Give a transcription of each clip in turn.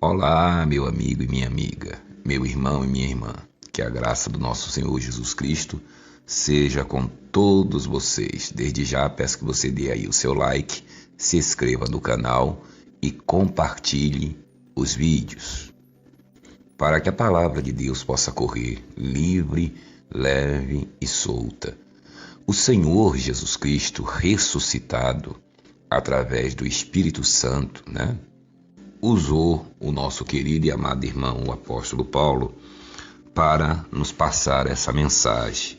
Olá, meu amigo e minha amiga, meu irmão e minha irmã. Que a graça do nosso Senhor Jesus Cristo seja com todos vocês. Desde já peço que você dê aí o seu like, se inscreva no canal e compartilhe os vídeos, para que a palavra de Deus possa correr livre, leve e solta. O Senhor Jesus Cristo ressuscitado através do Espírito Santo, usou o nosso querido e amado irmão, o apóstolo Paulo, para nos passar essa mensagem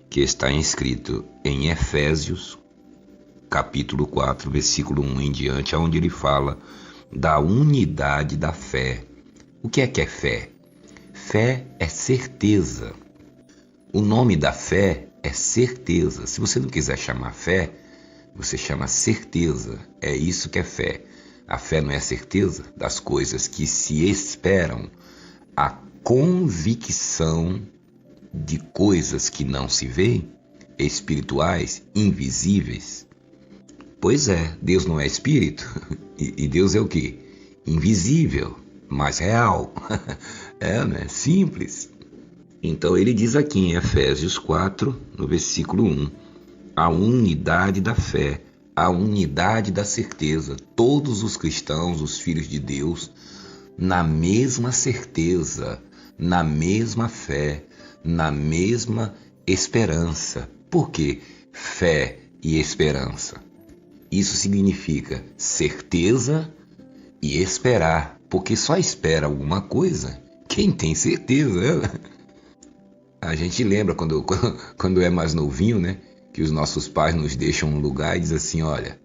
que está escrito em Efésios, capítulo 4, versículo 1 em diante, onde ele fala da unidade da fé. O que é fé? Fé é certeza. O nome da fé é certeza. Se você não quiser chamar fé, você chama certeza. É isso que é fé. A fé não é a certeza das coisas que se esperam, a convicção de coisas que não se veem, espirituais, invisíveis. Pois é, Deus não é espírito, e Deus é o quê? Invisível, mas real. Simples. Então ele diz aqui em Efésios 4, no versículo 1, a unidade da fé, a unidade da certeza. Todos os cristãos, os filhos de Deus, na mesma certeza, na mesma fé, na mesma esperança. Por quê? Fé e esperança. Isso significa certeza e esperar, porque só espera alguma coisa quem tem certeza. A gente lembra quando é mais novinho, que os nossos pais nos deixam um lugar e dizem assim: olha,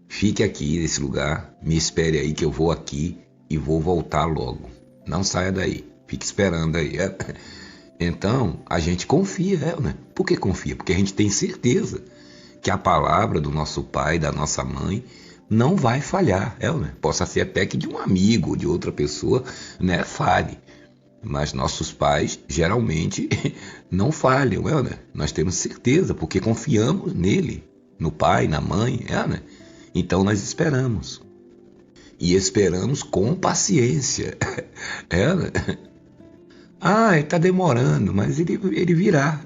fique aqui nesse lugar, me espere aí que eu vou aqui e vou voltar logo. Não saia daí, fique esperando aí. Então, a gente confia, Por que confia? Porque a gente tem certeza que a palavra do nosso pai, da nossa mãe, não vai falhar, Possa ser até que de um amigo, de outra pessoa, falhe. Mas nossos pais, geralmente, não falham, Nós temos certeza, porque confiamos nele, no pai, na mãe, Então nós esperamos. E esperamos com paciência, ele está demorando, mas ele virá,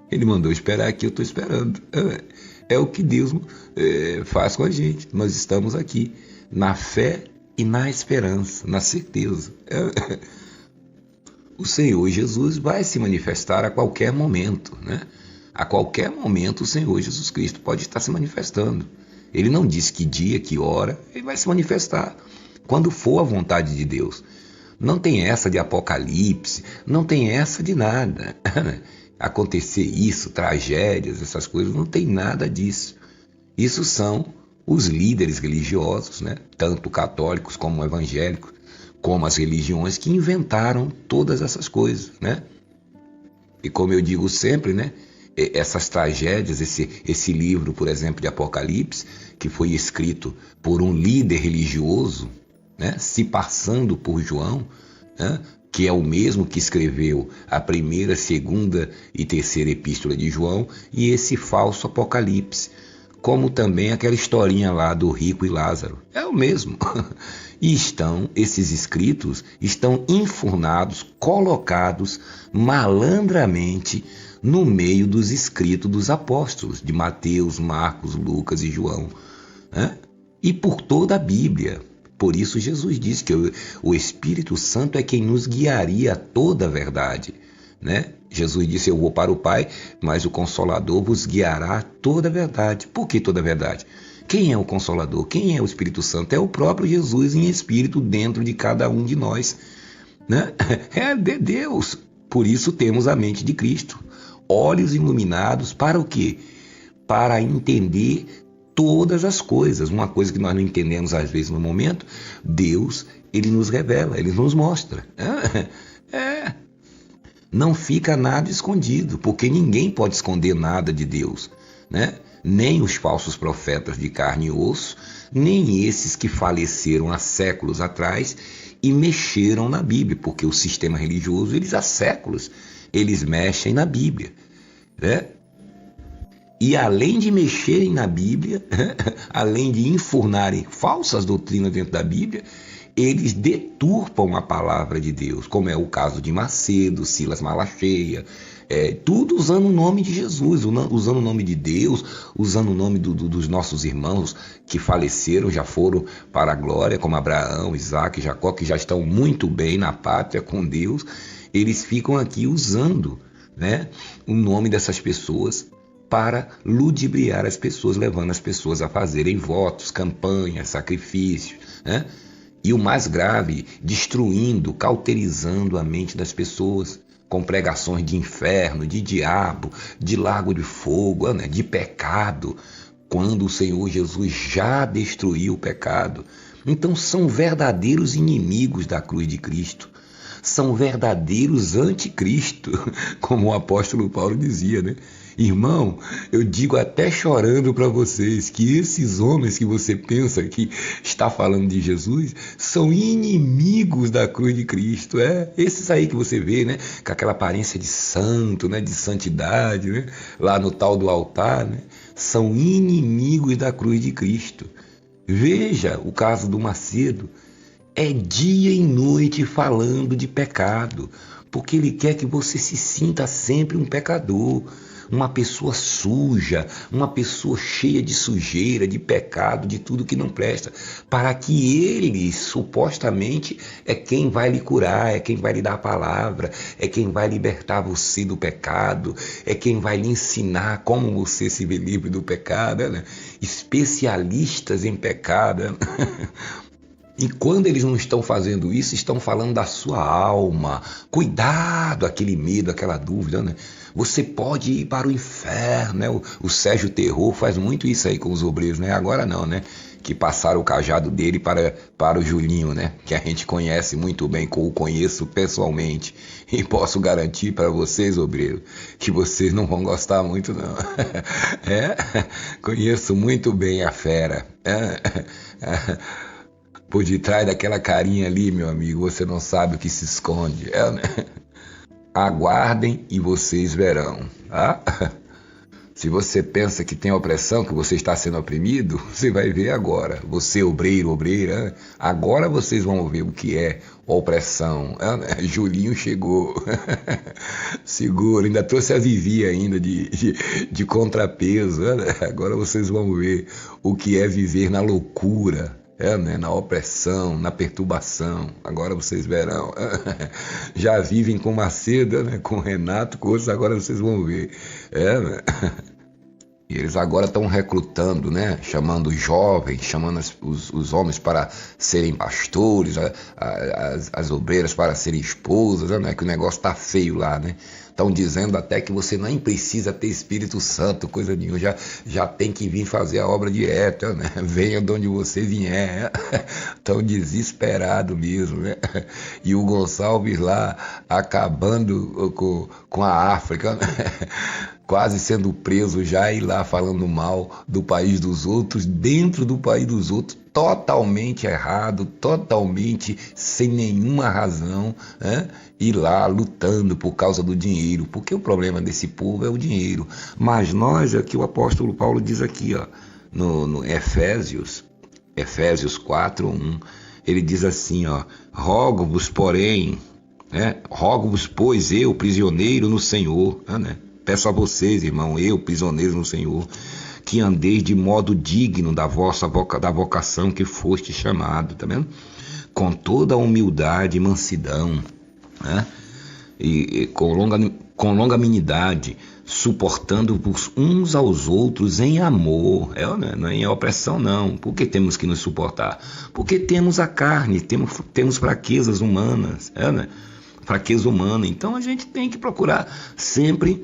Ele mandou esperar aqui, eu estou esperando. É o que Deus faz com a gente. Nós estamos aqui, na fé e na esperança, na certeza. O Senhor Jesus vai se manifestar a qualquer momento, A qualquer momento o Senhor Jesus Cristo pode estar se manifestando. Ele não disse que dia, que hora, ele vai se manifestar quando for a vontade de Deus. Não tem essa de apocalipse, não tem essa de nada. Acontecer isso, tragédias, essas coisas, não tem nada disso. Isso são os líderes religiosos, tanto católicos como evangélicos, como as religiões que inventaram todas essas coisas, E como eu digo sempre, essas tragédias, esse livro, por exemplo, de Apocalipse, que foi escrito por um líder religioso, se passando por João, que é o mesmo que escreveu a primeira, segunda e terceira epístola de João, e esse falso Apocalipse, como também aquela historinha lá do rico e Lázaro. É o mesmo. E esses escritos estão enfurnados, colocados malandramente no meio dos escritos dos apóstolos, de Mateus, Marcos, Lucas e João, E por toda a Bíblia. Por isso Jesus disse que o Espírito Santo é quem nos guiaria a toda a verdade, Jesus disse: eu vou para o Pai, mas o Consolador vos guiará a toda a verdade. Por que toda a verdade? Quem é o Consolador? Quem é o Espírito Santo? É o próprio Jesus em espírito dentro de cada um de nós, É de Deus. Por isso temos a mente de Cristo. Olhos iluminados para o quê? Para entender todas as coisas. Uma coisa que nós não entendemos às vezes no momento, Deus, Ele nos revela, Ele nos mostra. Não fica nada escondido, porque ninguém pode esconder nada de Deus, Nem os falsos profetas de carne e osso, nem esses que faleceram há séculos atrás e mexeram na Bíblia, porque o sistema religioso, eles há séculos, eles mexem na Bíblia, E além de mexerem na Bíblia, além de enfurnarem falsas doutrinas dentro da Bíblia, eles deturpam a palavra de Deus, como é o caso de Macedo, Silas Malacheia, tudo usando o nome de Jesus, usando o nome de Deus, usando o nome dos nossos irmãos que faleceram, já foram para a glória, como Abraão, Isaac, Jacó, que já estão muito bem na pátria com Deus. Eles ficam aqui usando, né, o nome dessas pessoas para ludibriar as pessoas, levando as pessoas a fazerem votos, campanhas, sacrifícios, né? E o mais grave, destruindo, cauterizando a mente das pessoas, com pregações de inferno, de diabo, de lago de fogo, né? De pecado, quando o Senhor Jesus já destruiu o pecado. Então são verdadeiros inimigos da cruz de Cristo. São verdadeiros anticristo, como o apóstolo Paulo dizia, né? Irmão, eu digo até chorando para vocês que esses homens que você pensa que está falando de Jesus são inimigos da cruz de Cristo. Esses aí que você vê, né, com aquela aparência de santo, né, de santidade, né, lá no tal do altar, né, são inimigos da cruz de Cristo. Veja o caso do Macedo. É dia e noite falando de pecado, porque ele quer que você se sinta sempre um pecador, uma pessoa suja, uma pessoa cheia de sujeira, de pecado, de tudo que não presta, para que ele, supostamente, é quem vai lhe curar, é quem vai lhe dar a palavra, é quem vai libertar você do pecado, é quem vai lhe ensinar como você se vê livre do pecado, né? Especialistas em pecado, né? E quando eles não estão fazendo isso, estão falando da sua alma. Cuidado, aquele medo, aquela dúvida, né? Você pode ir para o inferno, né? O Sérgio Terror faz muito isso aí com os obreiros, né? Agora não, né? Que passaram o cajado dele para o Julinho, né? Que a gente conhece muito bem, o conheço pessoalmente. E posso garantir para vocês, obreiros, que vocês não vão gostar muito, não. Conheço muito bem a fera. Por detrás daquela carinha ali, meu amigo, você não sabe o que se esconde. Né? Aguardem e vocês verão. Tá? Se você pensa que tem opressão, que você está sendo oprimido, você vai ver agora. Você, obreiro, obreira, agora vocês vão ver o que é opressão. Julinho chegou. Seguro, ainda trouxe a Vivi ainda de contrapeso. Agora vocês vão ver o que é viver na loucura. Né? Na opressão, na perturbação. Agora vocês verão. Já vivem com Macedo, né? Com Renato, com outros, agora vocês vão ver. Né? E eles agora estão recrutando, né? Chamando os jovens, chamando os homens para serem pastores, as obreiras para serem esposas, né? Que o negócio tá feio lá, né? Estão dizendo até que você nem precisa ter Espírito Santo, coisa nenhuma, já tem que vir fazer a obra direta, né? Venha de onde você vier. Estão desesperados mesmo, né? E o Gonçalves lá acabando com a África, né? Quase sendo preso já e lá falando mal do país dos outros, dentro do país dos outros, totalmente errado, totalmente sem nenhuma razão, né? E lá lutando por causa do dinheiro, porque o problema desse povo é o dinheiro. Mas nós, aqui o apóstolo Paulo diz aqui, ó, no Efésios 4:1, ele diz assim, ó, rogo-vos, porém, né? Rogo-vos, pois eu, prisioneiro no Senhor, né? Peço a vocês, irmão, eu, prisioneiro no Senhor, que andeis de modo digno da vocação que foste chamado, tá vendo? Com toda a humildade e mansidão, né? E com longanimidade, suportando-vos uns aos outros em amor, não é em opressão não. Por que temos que nos suportar? Porque temos a carne, temos fraquezas humanas, né? Fraqueza humana. Então a gente tem que procurar sempre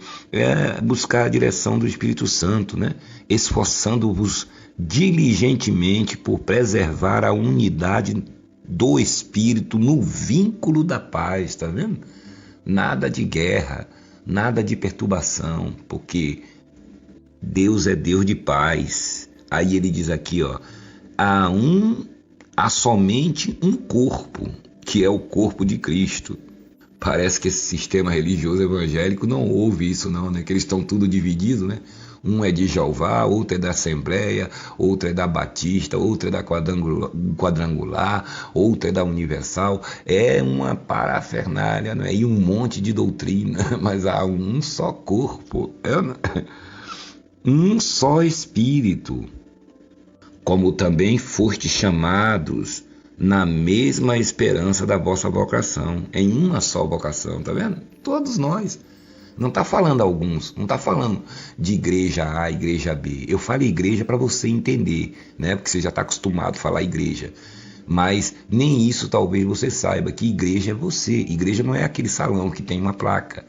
buscar a direção do Espírito Santo, né? Esforçando-vos diligentemente por preservar a unidade do Espírito no vínculo da paz, tá vendo? Nada de guerra, nada de perturbação, porque Deus é Deus de paz. Aí ele diz aqui, ó, há somente um corpo, que é o corpo de Cristo. Parece que esse sistema religioso evangélico não ouve isso não, né? Que eles estão tudo divididos, né? Um é de Jeová, outro é da Assembleia, outro é da Batista, outro é da Quadrangular, outro é da Universal. É uma parafernália, não é? E um monte de doutrina, mas há um só corpo, um só Espírito, como também fostes chamados na mesma esperança da vossa vocação, em uma só vocação, tá vendo? Todos nós. Não está falando alguns, não está falando de igreja A, igreja B. Eu falo igreja para você entender, né? Porque você já está acostumado a falar igreja. Mas nem isso talvez você saiba, que igreja é você. Igreja não é aquele salão que tem uma placa.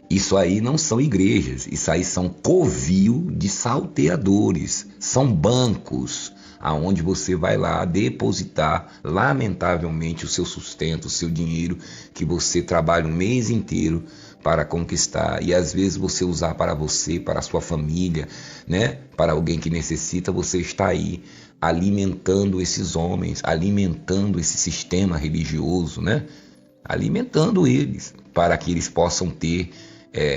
Isso aí não são igrejas, isso aí são covil de salteadores, são bancos aonde você vai lá depositar, lamentavelmente, o seu sustento, o seu dinheiro, que você trabalha um mês inteiro para conquistar, e às vezes você usar para você, para a sua família, né? Para alguém que necessita, você está aí alimentando esses homens, alimentando esse sistema religioso, né? Alimentando eles, para que eles possam ter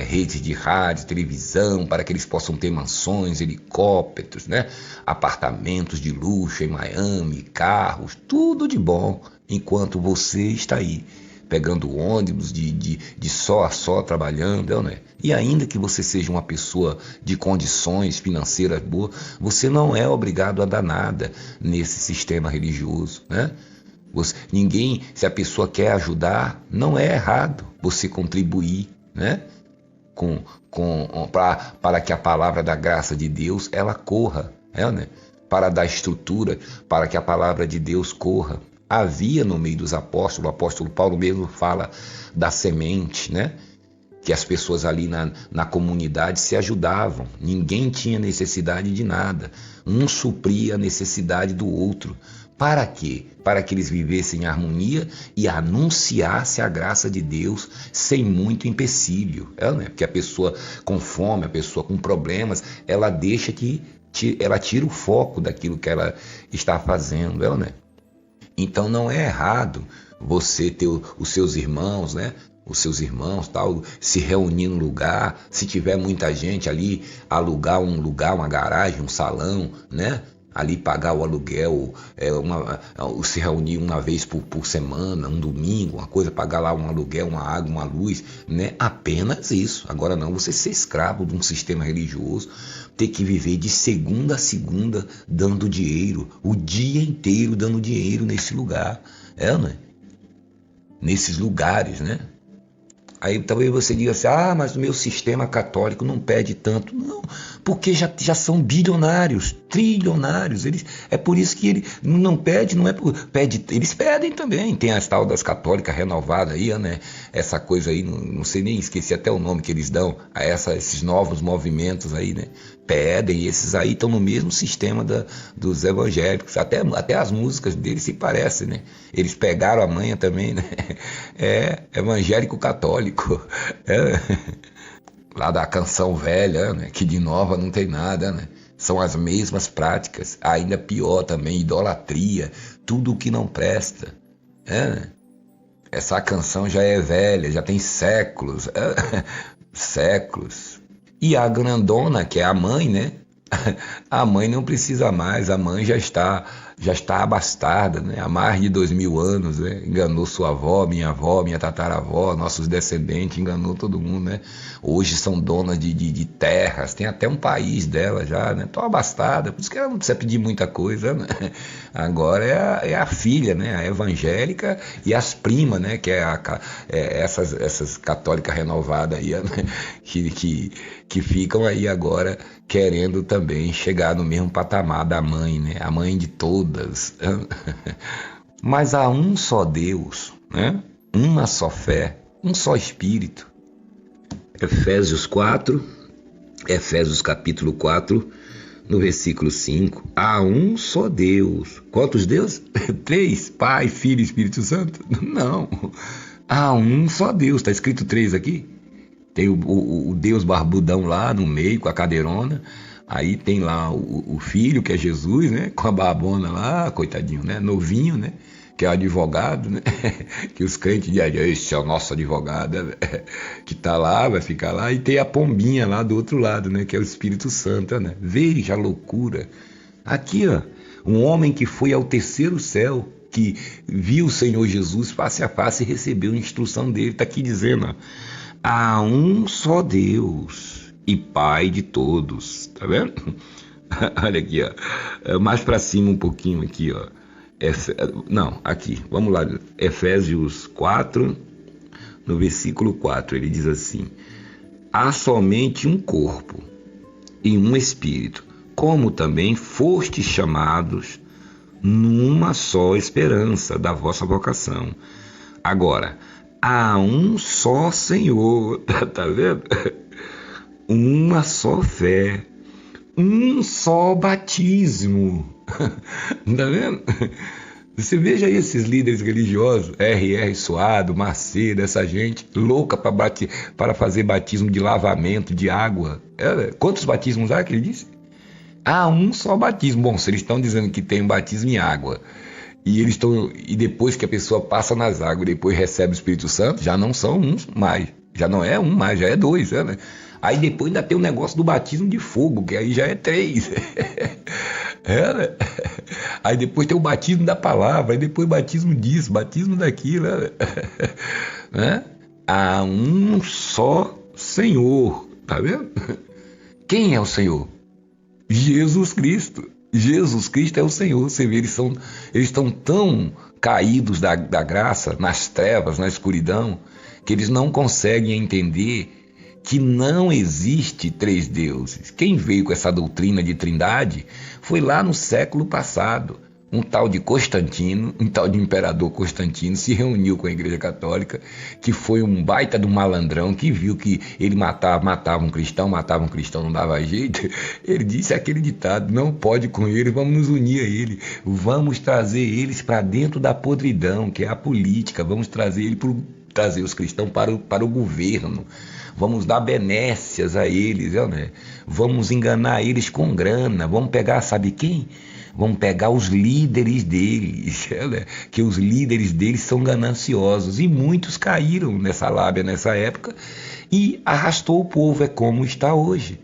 redes de rádio, televisão, para que eles possam ter mansões, helicópteros, né? Apartamentos de luxo em Miami, carros, tudo de bom, enquanto você está aí pegando ônibus de só a só trabalhando, né? E ainda que você seja uma pessoa de condições financeiras boas, você não é obrigado a dar nada nesse sistema religioso, né? Ninguém, se a pessoa quer ajudar, não é errado você contribuir, né? Para que a palavra da graça de Deus ela corra, né? Para dar estrutura, para que a palavra de Deus corra. Havia no meio dos apóstolos, o apóstolo Paulo mesmo fala da semente, né? Que as pessoas ali na comunidade se ajudavam, ninguém tinha necessidade de nada, um supria a necessidade do outro. Para quê? Para que eles vivessem em harmonia e anunciassem a graça de Deus sem muito empecilho. Né? Porque a pessoa com fome, a pessoa com problemas, ela deixa ela tira o foco daquilo que ela está fazendo. Né? Então não é errado você ter os seus irmãos, né? Os seus irmãos, tal, se reunir no lugar, se tiver muita gente ali, alugar um lugar, uma garagem, um salão, né? Ali pagar o aluguel, se reunir uma vez por semana, um domingo, uma coisa, pagar lá um aluguel, uma água, uma luz, né? Apenas isso. Agora não, você ser escravo de um sistema religioso, ter que viver de segunda a segunda dando dinheiro, o dia inteiro dando dinheiro nesse lugar, né? Nesses lugares, né? Aí talvez você diga assim, mas o meu sistema católico não pede tanto. Não, porque já são bilionários, trilionários. É por isso que ele não pede, não é por... Eles pedem também. Tem as tal das católicas renovadas aí, né? Essa coisa aí, não sei nem, esqueci até o nome que eles dão a esses novos movimentos aí, né? Pedem, e esses aí estão no mesmo sistema dos evangélicos. Até as músicas deles se parecem, né? Eles pegaram a manha também, né? Evangélico católico. Lá da canção velha, né? Que de nova não tem nada, né? São as mesmas práticas. Ainda pior também, idolatria, tudo o que não presta. Essa canção já é velha, já tem séculos. Séculos. E a grandona, que é a mãe, né? A mãe não precisa mais, a mãe já está abastada, né? Há mais de 2000 anos, né? Enganou sua avó, minha tataravó, nossos descendentes, enganou todo mundo, né? Hoje são donas de terras, tem até um país dela já, né? Estão abastadas, por isso que ela não precisa pedir muita coisa, né? Agora é a filha, né? A evangélica e as primas, né? Que essas católicas renovadas aí, né? Que ficam aí agora querendo também chegar no mesmo patamar da mãe, né? A mãe de todas. Mas há um só Deus, né? Uma só fé, um só Espírito. Efésios capítulo 4, no versículo 5. Há um só Deus. Quantos deuses? 3, Pai, Filho e Espírito Santo? Não. Há um só Deus. Está escrito 3 aqui? Tem o Deus barbudão lá no meio, com a cadeirona. Aí tem lá o Filho, que é Jesus, né? Com a barbona lá, coitadinho, né? Novinho, né? que é o advogado, né? Que os crentes dizem, esse é o nosso advogado, né? Que está lá, vai ficar lá, e tem a pombinha lá do outro lado, né? Que é o Espírito Santo, né? Veja a loucura. Aqui, ó, um homem que foi ao terceiro céu, que viu o Senhor Jesus face a face e recebeu a instrução dele, está aqui dizendo, ó, há um só Deus e Pai de todos, tá vendo? Olha aqui, ó, mais para cima um pouquinho aqui, ó. Não, aqui, vamos lá, Efésios 4, no versículo 4, ele diz assim: há somente um corpo e um espírito, como também fostes chamados numa só esperança da vossa vocação. Agora, há um só Senhor, tá vendo? Uma só fé, um só batismo. Tá vendo? Você veja aí esses líderes religiosos, R.R. Suado, Macedo, essa gente louca para fazer batismo de lavamento de água. Quantos batismos há que ele disse? Ah, um só batismo. Bom, se eles estão dizendo que tem um batismo em água e depois que a pessoa passa nas águas e depois recebe o Espírito Santo, já não são uns mais. Já não é um mais, já é dois, né? Aí depois ainda tem o negócio do batismo de fogo, que aí já é três. Né? Aí depois tem o batismo da palavra, aí depois o batismo disso, batismo daquilo. Né? Há um só Senhor, tá vendo? Quem é o Senhor? Jesus Cristo. Jesus Cristo é o Senhor. Você vê, eles estão tão caídos da graça, nas trevas, na escuridão, que eles não conseguem entender que não existe três deuses. Quem veio com essa doutrina de trindade foi lá no século passado. Um tal de Constantino, um tal de imperador Constantino se reuniu com a Igreja Católica, que foi um baita do malandrão, que viu que ele matava um cristão, não dava jeito. Ele disse aquele ditado: não pode com ele, vamos nos unir a ele, vamos trazer eles para dentro da podridão, que é a política, vamos trazer os cristãos para o governo. Vamos dar benécias a eles, né? Vamos enganar eles com grana, vamos pegar, sabe quem? Vamos pegar os líderes deles, né? Que os líderes deles são gananciosos, e muitos caíram nessa lábia nessa época e arrastou o povo, é como está hoje.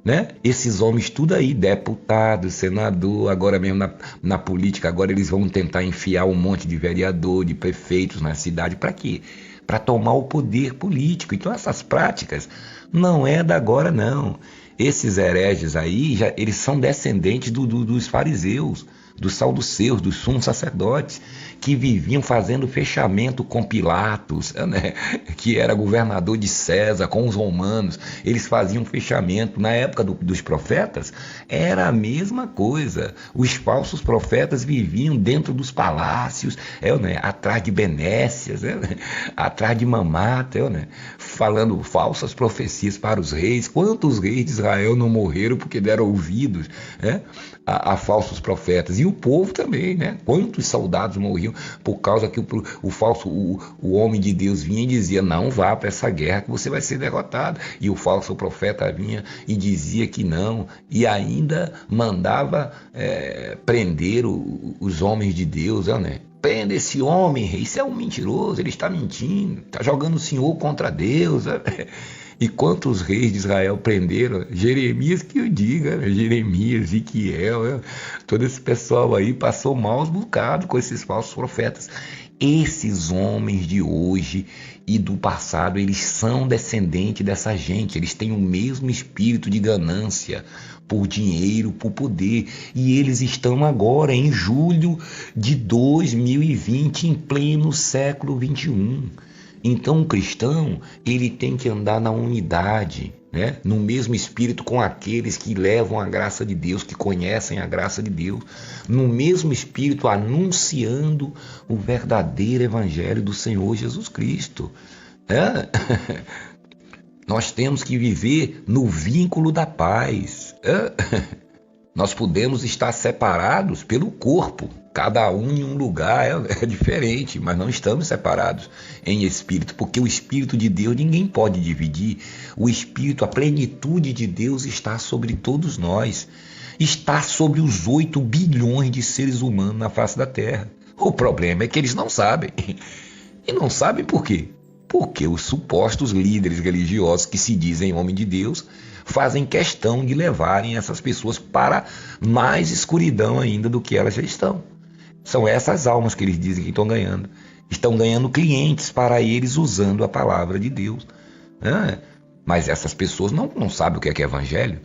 Né? Esses homens tudo aí, deputado, senador, agora mesmo na política, agora eles vão tentar enfiar um monte de vereador, de prefeitos na cidade, para quê? Para tomar o poder político. Então essas práticas não é da agora não. Esses hereges aí, eles são descendentes dos fariseus, dos saduceus, dos sumos sacerdotes, que viviam fazendo fechamento com Pilatos, né? Que era governador de César, com os romanos. Eles faziam fechamento. Na época dos profetas, era a mesma coisa. Os falsos profetas viviam dentro dos palácios, né? Atrás de benécias, né? Atrás de mamata, né? Falando falsas profecias para os reis. Quantos reis de Israel não morreram porque deram ouvidos, né? A falsos profetas? E o povo também, né? Quantos soldados morriam por causa que o homem de Deus vinha e dizia: não vá para essa guerra que você vai ser derrotado. E o falso profeta vinha e dizia que não, e ainda mandava prender os homens de Deus, né? Prenda esse homem, isso é um mentiroso, ele está mentindo, está jogando o Senhor contra Deus. Né? E quantos reis de Israel prenderam? Jeremias que eu diga, né? Jeremias, Ezequiel, né? Todo esse pessoal aí passou maus bocados com esses falsos profetas. Esses homens de hoje e do passado, eles são descendentes dessa gente, eles têm o mesmo espírito de ganância por dinheiro, por poder, e eles estão agora em julho de 2020, em pleno século 21. Então o cristão, ele tem que andar na unidade, né? No mesmo espírito com aqueles que levam a graça de Deus, que conhecem a graça de Deus, no mesmo espírito anunciando o verdadeiro evangelho do Senhor Jesus Cristo. Nós temos que viver no vínculo da paz. Nós podemos estar separados pelo corpo, cada um em um lugar é diferente, mas não estamos separados em espírito, porque o Espírito de Deus ninguém pode dividir. O Espírito, a plenitude de Deus está sobre todos nós, está sobre os 8 bilhões de seres humanos na face da Terra. O problema é que eles não sabem. E não sabem por quê? Porque os supostos líderes religiosos que se dizem homem de Deus fazem questão de levarem essas pessoas para mais escuridão ainda do que elas já estão. São essas almas que eles dizem que estão ganhando. Estão ganhando clientes para eles usando a palavra de Deus. Mas essas pessoas não sabem o que é evangelho,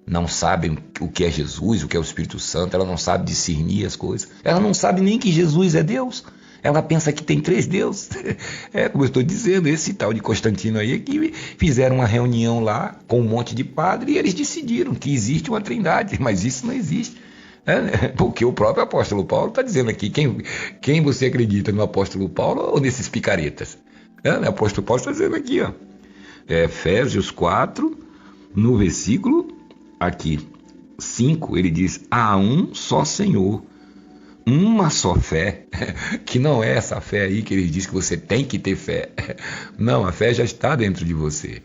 não sabem o que é Jesus, o que é o Espírito Santo, ela não sabe discernir as coisas. Ela não sabe nem que Jesus é Deus. Ela pensa que tem 3 deuses. Como eu estou dizendo, esse tal de Constantino aí, que fizeram uma reunião lá com um monte de padre e eles decidiram que existe uma trindade, mas isso não existe. Porque o próprio apóstolo Paulo está dizendo aqui, quem você acredita, no apóstolo Paulo ou nesses picaretas? O apóstolo Paulo está dizendo aqui, ó, Efésios 4, no versículo aqui 5, ele diz: há um só Senhor, uma só fé, que não é essa fé aí que ele diz que você tem que ter fé. Não, a fé já está dentro de você.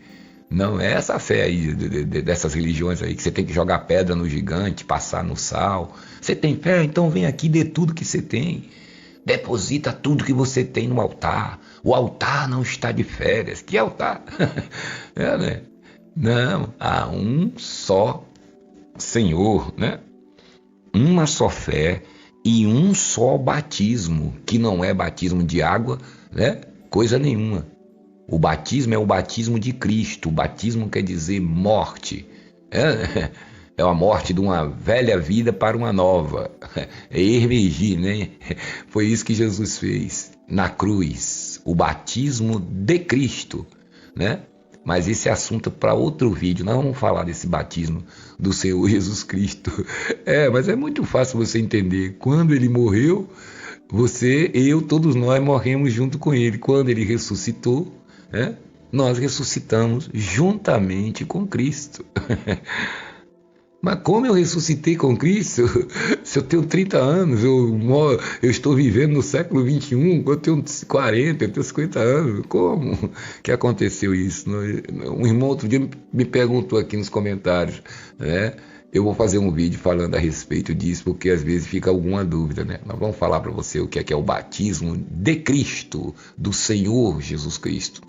Não é essa fé aí dessas religiões aí que você tem que jogar pedra no gigante, passar no sal. Você tem fé? Então vem aqui, dê tudo que você tem. Deposita tudo que você tem no altar. O altar não está de férias. Que altar? Né? Não, há um só Senhor, né? Uma só fé e um só batismo, que não é batismo de água, né? Coisa nenhuma. O batismo é o batismo de Cristo. O batismo quer dizer morte. É a morte de uma velha vida para uma nova. É emergir, né? Foi isso que Jesus fez na cruz. O batismo de Cristo, né? Mas esse é assunto para outro vídeo. Nós vamos falar desse batismo do Senhor Jesus Cristo. Mas é muito fácil você entender. Quando ele morreu, você, eu, todos nós morremos junto com ele. Quando ele ressuscitou, nós ressuscitamos juntamente com Cristo. Mas como eu ressuscitei com Cristo? Se eu tenho 30 anos, eu estou vivendo no século 21, eu tenho 40, eu tenho 50 anos. Como que aconteceu isso? Um irmão outro dia me perguntou aqui nos comentários, né? Eu vou fazer um vídeo falando a respeito disso, porque às vezes fica alguma dúvida, né? Nós vamos falar para você o que é o batismo de Cristo, do Senhor Jesus Cristo.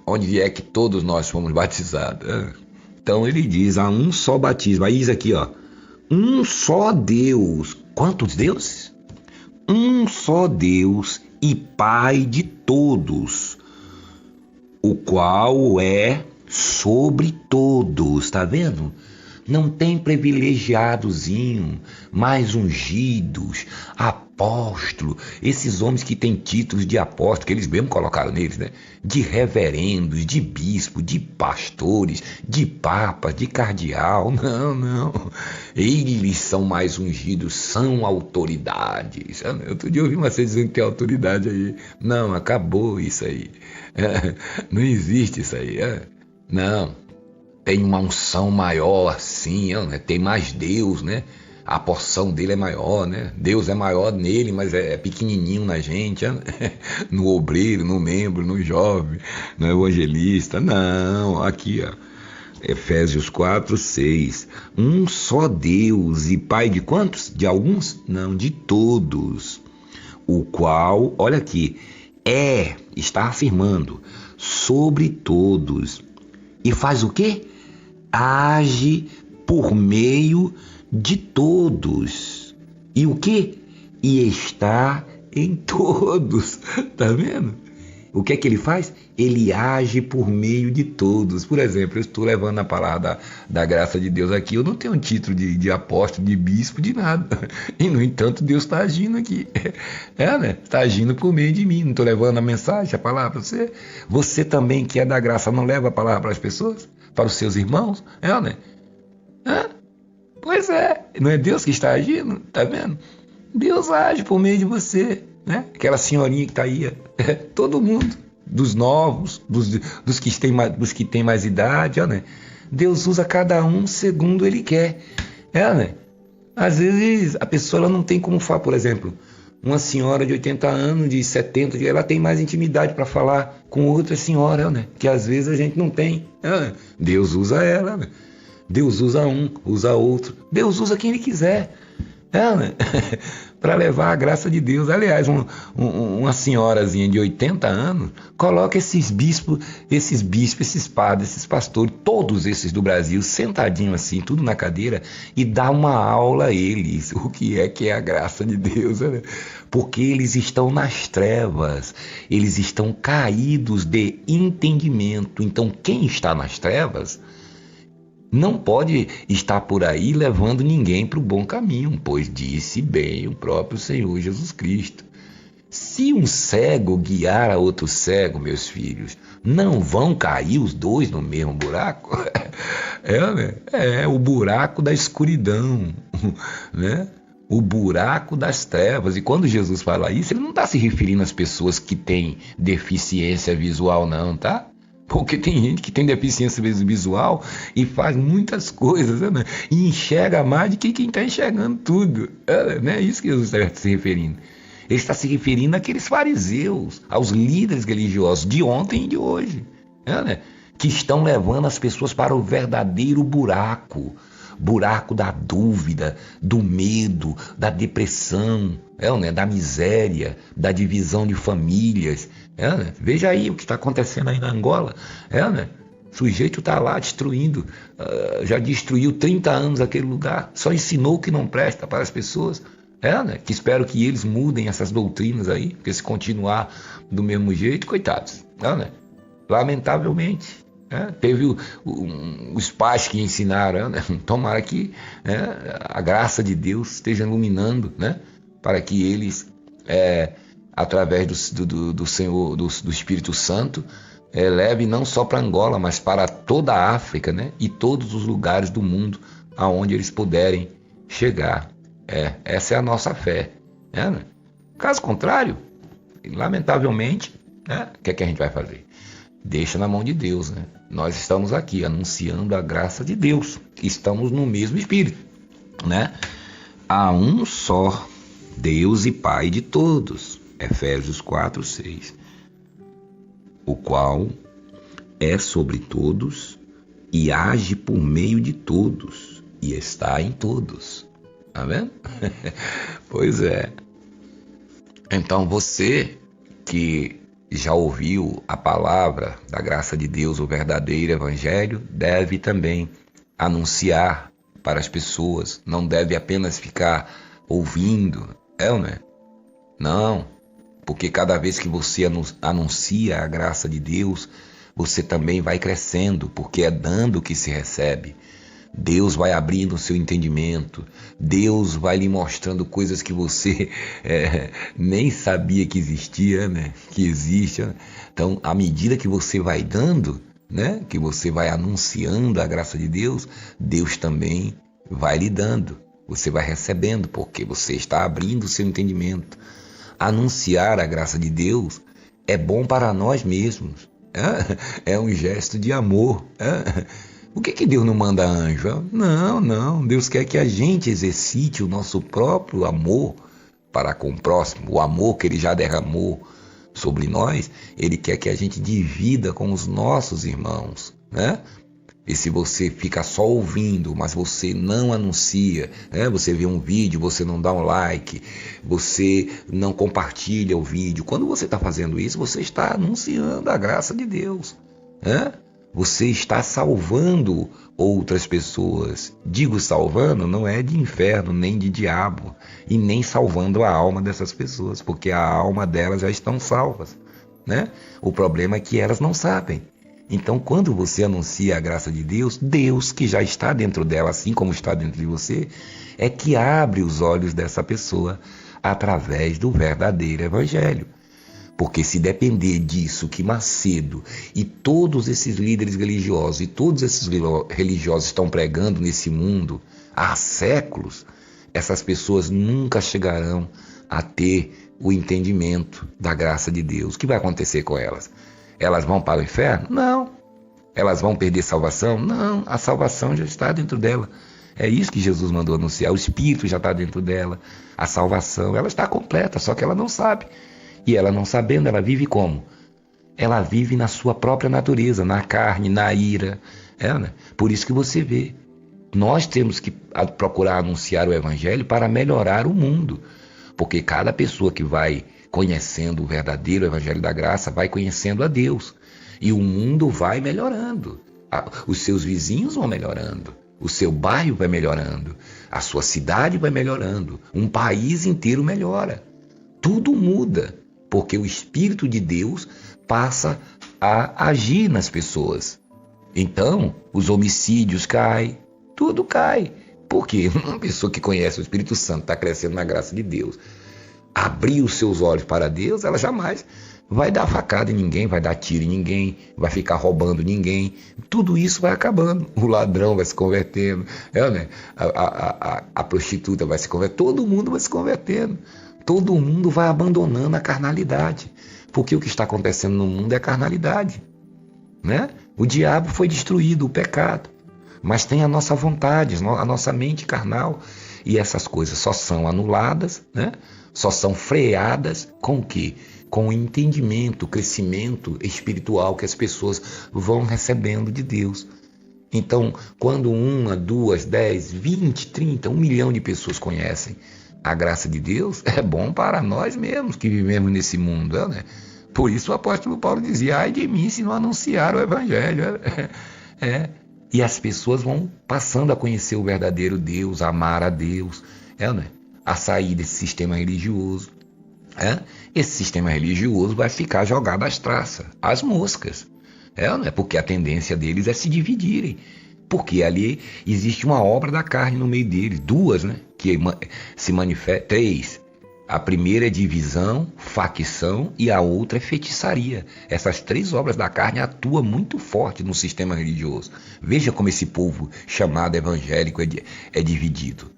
Onde é que todos nós fomos batizados, né? Então ele diz, há um só batismo. Aí diz aqui, ó, um só Deus. Quantos deuses? Um só Deus e Pai de todos, o qual é sobre todos. Tá vendo? Não tem privilegiadozinho, mais ungidos, apóstolo, esses homens que têm títulos de apóstolo, que eles mesmo colocaram neles, né? De reverendos, de bispo, de pastores, de papas, de cardeal. Não. Eles são mais ungidos, são autoridades. Outro dia eu ouvi você dizendo que tem autoridade aí. Não, acabou isso aí. Não existe isso aí. Não. Tem uma unção maior, sim, né? Tem mais Deus, né? A porção dele é maior, né? Deus é maior nele, mas é pequenininho na gente, né? No obreiro, no membro, no jovem, no evangelista. Não, aqui, ó. Efésios 4, 6. Um só Deus e Pai de quantos? De alguns? Não, de todos. O qual, olha aqui, está afirmando, sobre todos. E faz o quê? Age por meio de todos. E o quê? E está em todos. Tá vendo? O que é que ele faz? Ele age por meio de todos. Por exemplo, eu estou levando a palavra da graça de Deus aqui. Eu não tenho um título de apóstolo, de bispo, de nada. E, no entanto, Deus está agindo aqui. Né? Está agindo por meio de mim. Não estou levando a mensagem, a palavra para você. Você também, que é da graça, não leva a palavra para as pessoas? Para os seus irmãos? Né? Pois é. Não é Deus que está agindo? Tá vendo? Deus age por meio de você. Né? Aquela senhorinha que está aí. Todo mundo. Dos novos, dos que têm mais idade, né? Deus usa cada um segundo Ele quer, né? Às vezes a pessoa ela não tem como falar, por exemplo, uma senhora de 80 anos, de 70, ela tem mais intimidade para falar com outra senhora, né? Que às vezes a gente não tem. Deus usa ela, né? Deus usa um, usa outro. Deus usa quem Ele quiser, né? para levar a graça de Deus. Aliás, uma senhorazinha de 80 anos coloca esses bispos, esses padres, esses pastores, todos esses do Brasil, sentadinho assim, tudo na cadeira, e dá uma aula a eles, o que é a graça de Deus, né? Porque eles estão nas trevas, eles estão caídos de entendimento. Então, quem está nas trevas não pode estar por aí levando ninguém para o bom caminho, pois disse bem o próprio Senhor Jesus Cristo. Se um cego guiar a outro cego, meus filhos, não vão cair os dois no mesmo buraco? Né? É o buraco da escuridão, né? O buraco das trevas. E quando Jesus fala isso, ele não está se referindo às pessoas que têm deficiência visual, não, tá? Porque tem gente que tem deficiência visual e faz muitas coisas, né? E enxerga mais do que quem está enxergando tudo. Não é isso que Jesus está se referindo. Ele está se referindo àqueles fariseus, aos líderes religiosos de ontem e de hoje, né? Que estão levando as pessoas para o verdadeiro buraco da dúvida, do medo, da depressão, né? Da miséria, da divisão de famílias. Né? Veja aí o que está acontecendo aí na Angola. Né? O sujeito está lá destruindo, já destruiu 30 anos aquele lugar, só ensinou o que não presta para as pessoas. Né? Que espero que eles mudem essas doutrinas aí, porque se continuar do mesmo jeito, coitados. Né? Lamentavelmente. Teve os pais que ensinaram, né? Tomara que a graça de Deus esteja iluminando, né? Para que eles, através do Senhor, do Espírito Santo, levem não só para Angola, mas para toda a África, né? E todos os lugares do mundo aonde eles puderem chegar. Essa é a nossa fé. Né? Caso contrário, lamentavelmente, o que é que a gente vai fazer? Deixa na mão de Deus, né? Nós estamos aqui anunciando a graça de Deus. Estamos no mesmo Espírito, né? Há um só Deus e Pai de todos. Efésios 4:6. O qual é sobre todos e age por meio de todos e está em todos. Tá vendo? Pois é. Então você que já ouviu a palavra da graça de Deus, o verdadeiro evangelho, deve também anunciar para as pessoas, não deve apenas ficar ouvindo, ou não é? Não, porque cada vez que você anuncia a graça de Deus, você também vai crescendo, porque é dando que se recebe. Deus vai abrindo o seu entendimento, Deus vai lhe mostrando coisas que você nem sabia que existia, né? Que existe. Né? Então, à medida que você vai dando, né? Que você vai anunciando a graça de Deus, Deus também vai lhe dando. Você vai recebendo, porque você está abrindo o seu entendimento. Anunciar a graça de Deus é bom para nós mesmos. É um gesto de amor. Por que Deus não manda anjo? Não. Deus quer que a gente exercite o nosso próprio amor para com o próximo. O amor que Ele já derramou sobre nós, Ele quer que a gente divida com os nossos irmãos, né? E se você fica só ouvindo, mas você não anuncia, né? Você vê um vídeo, você não dá um like, você não compartilha o vídeo. Quando você está fazendo isso, você está anunciando a graça de Deus, né? Você está salvando outras pessoas. Digo salvando, não é de inferno, nem de diabo, e nem salvando a alma dessas pessoas, porque a alma delas já estão salvas, né? O problema é que elas não sabem. Então, quando você anuncia a graça de Deus, Deus que já está dentro dela, assim como está dentro de você, é que abre os olhos dessa pessoa através do verdadeiro evangelho. Porque se depender disso que Macedo e todos esses líderes religiosos e todos esses religiosos estão pregando nesse mundo há séculos, essas pessoas nunca chegarão a ter o entendimento da graça de Deus. O que vai acontecer com elas? Elas vão para o inferno? Não. Elas vão perder salvação? Não. A salvação já está dentro dela. É isso que Jesus mandou anunciar. O Espírito já está dentro dela. A salvação, ela está completa, só que ela não sabe. E ela não sabendo, ela vive como? Ela vive na sua própria natureza, na carne, na ira. Né? Por isso que você vê. Nós temos que procurar anunciar o Evangelho para melhorar o mundo. Porque cada pessoa que vai conhecendo o verdadeiro evangelho da graça vai conhecendo a Deus. E o mundo vai melhorando. Os seus vizinhos vão melhorando. O seu bairro vai melhorando. A sua cidade vai melhorando. Um país inteiro melhora. Tudo muda. Porque o Espírito de Deus passa a agir nas pessoas. Então, os homicídios caem. Tudo cai. Por quê? Uma pessoa que conhece o Espírito Santo, está crescendo na graça de Deus, abrir os seus olhos para Deus, ela jamais vai dar facada em ninguém, vai dar tiro em ninguém, vai ficar roubando ninguém. Tudo isso vai acabando. O ladrão vai se convertendo, né? a prostituta vai se convertendo, todo mundo vai se convertendo. Todo mundo vai abandonando a carnalidade. Porque o que está acontecendo no mundo é a carnalidade, né? O diabo foi destruído, o pecado. Mas tem a nossa vontade, a nossa mente carnal. E essas coisas só são anuladas, né? Só são freadas com o quê? Com o entendimento, o crescimento espiritual que as pessoas vão recebendo de Deus. Então, quando 1, 2, 10, 20, 30, 1 milhão de pessoas conhecem a graça de Deus, é bom para nós mesmos que vivemos nesse mundo, né? Por isso o apóstolo Paulo dizia: ai de mim se não anunciar o evangelho. E as pessoas vão passando a conhecer o verdadeiro Deus, a amar a Deus, né? A sair desse sistema religioso. Esse sistema religioso vai ficar jogado às traças, às moscas. Né? Porque a tendência deles é se dividirem. Porque ali existe uma obra da carne no meio deles, 2, né? Que se manifestam, 3. A primeira é divisão, facção, e a outra é feitiçaria. Essas 3 obras da carne atuam muito forte no sistema religioso. Veja como esse povo chamado evangélico é dividido.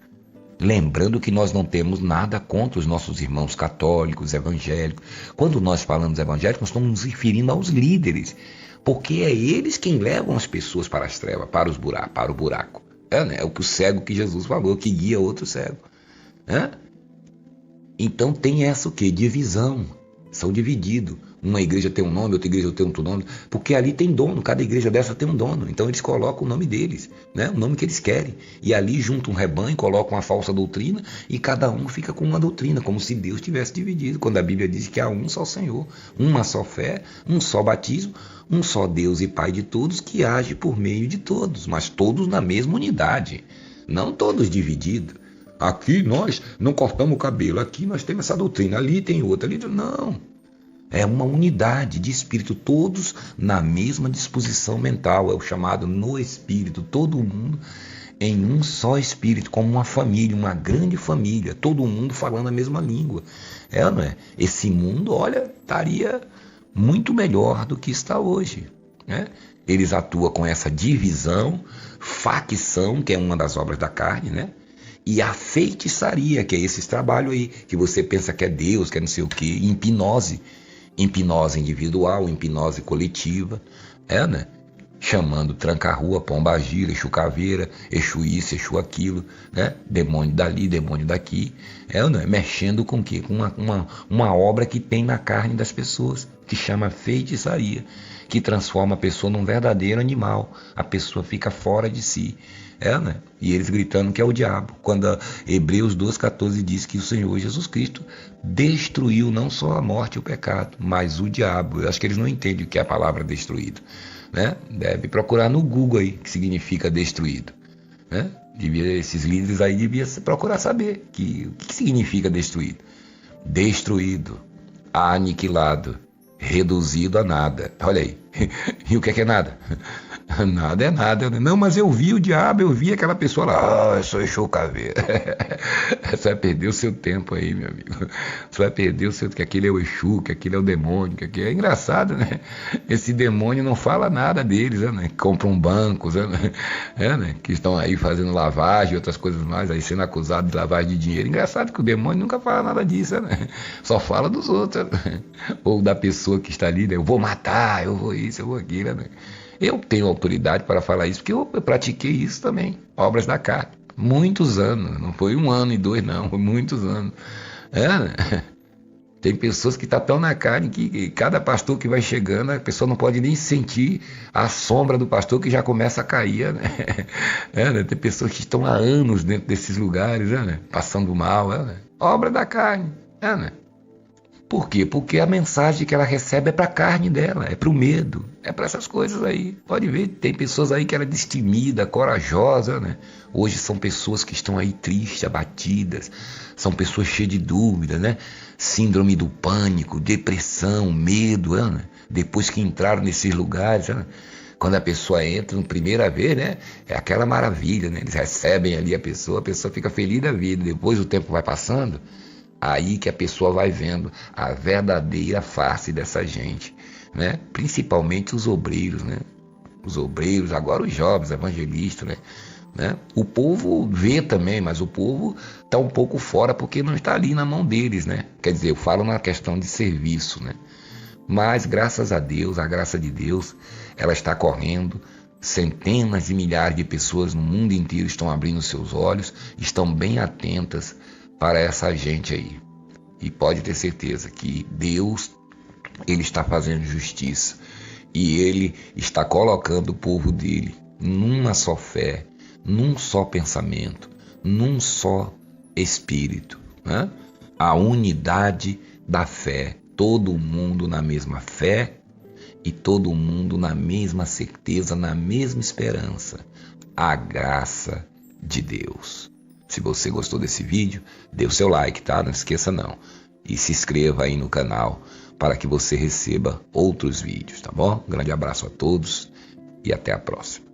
Lembrando que nós não temos nada contra os nossos irmãos católicos, evangélicos. Quando nós falamos evangélicos, nós estamos nos referindo aos líderes. Porque é eles quem levam as pessoas para as trevas, para o buraco. Né? É o que o cego que Jesus falou, que guia outro cego. Então tem essa o quê? Divisão. São divididos. Uma igreja tem um nome, outra igreja tem outro nome. Porque ali tem dono, cada igreja dessa tem um dono. Então eles colocam o nome deles, né? O nome que eles querem. E ali juntam um rebanho, colocam uma falsa doutrina e cada um fica com uma doutrina, como se Deus tivesse dividido. Quando a Bíblia diz que há um só Senhor, uma só fé, um só batismo, um só Deus e Pai de todos que age por meio de todos, mas todos na mesma unidade, não todos divididos. Aqui nós não cortamos o cabelo, aqui nós temos essa doutrina, ali tem outra, ali não. É uma unidade de espírito, todos na mesma disposição mental, é o chamado no espírito, todo mundo em um só espírito, como uma família, uma grande família, todo mundo falando a mesma língua. Não é? Esse mundo, olha, estaria muito melhor do que está hoje, né? Eles atuam com essa divisão, facção, que é uma das obras da carne, né? E a feitiçaria, que é esses trabalhos aí, que você pensa que é Deus, que é não sei o quê, hipnose individual, hipnose coletiva, né? Chamando tranca-rua, pombagira, Exu caveira, Exu isso, Exu aquilo, né? Demônio dali, demônio daqui, né? Mexendo com o quê? Com uma obra que tem na carne das pessoas, que chama feitiçaria, que transforma a pessoa num verdadeiro animal, a pessoa fica fora de si, né? E eles gritando que é o diabo, quando Hebreus 2,14 diz que o Senhor Jesus Cristo destruiu não só a morte e o pecado, mas o diabo. Eu acho que eles não entendem o que é a palavra destruído, né? Deve procurar no Google aí, que significa destruído, né? Esses líderes aí deviam procurar saber o que significa destruído. Destruído, aniquilado, reduzido a nada. Olha aí. E o que é nada? Nada é nada. Não, mas eu vi o diabo, eu vi aquela pessoa lá, eu sou Exu caveira. Você vai perder o seu tempo aí, meu amigo. Você vai perder o seu tempo, que aquele é o Exu, que aquele é o demônio, que aquele é engraçado, né? Esse demônio não fala nada deles, né? Compram bancos, né? Que estão aí fazendo lavagem e outras coisas mais, aí sendo acusados de lavagem de dinheiro. Engraçado que o demônio nunca fala nada disso, né? Só fala dos outros, né? Ou da pessoa que está ali, né? Eu vou matar, eu vou isso, eu vou aquilo, né? Eu tenho autoridade para falar isso, porque eu pratiquei isso também, obras da carne, muitos anos, não foi 1 ano e 2 não, foi muitos anos. Né? Tem pessoas que estão tão na carne que cada pastor que vai chegando, a pessoa não pode nem sentir a sombra do pastor que já começa a cair. Né? Tem pessoas que estão há anos dentro desses lugares, né? Passando mal. Né? obra da carne. Né? Por quê? Porque a mensagem que ela recebe é para a carne dela, é para o medo, é para essas coisas aí. Pode ver, tem pessoas aí que ela é destemida, corajosa, né? Hoje são pessoas que estão aí tristes, abatidas, são pessoas cheias de dúvida, né? Síndrome do pânico, depressão, medo, né? Depois que entraram nesses lugares, né? Quando a pessoa entra na primeira vez, né? É aquela maravilha, né? Eles recebem ali a pessoa fica feliz da vida. Depois o tempo vai passando, aí que a pessoa vai vendo a verdadeira face dessa gente, né? Principalmente os obreiros, né? Os obreiros, agora os jovens, evangelistas, né? O povo vê também, mas o povo está um pouco fora porque não está ali na mão deles, né? Quer dizer, eu falo na questão de serviço, né? Mas graças a Deus, a graça de Deus, ela está correndo. Centenas de milhares de pessoas no mundo inteiro estão abrindo seus olhos, estão bem atentas para essa gente aí. E pode ter certeza que Deus, ele está fazendo justiça. E ele está colocando o povo dele numa só fé, num só pensamento, num só espírito, né? A unidade da fé. Todo mundo na mesma fé e todo mundo na mesma certeza, na mesma esperança. A graça de Deus. Se você gostou desse vídeo, dê o seu like, tá? Não esqueça não. E se inscreva aí no canal para que você receba outros vídeos, tá bom? Um grande abraço a todos e até a próxima.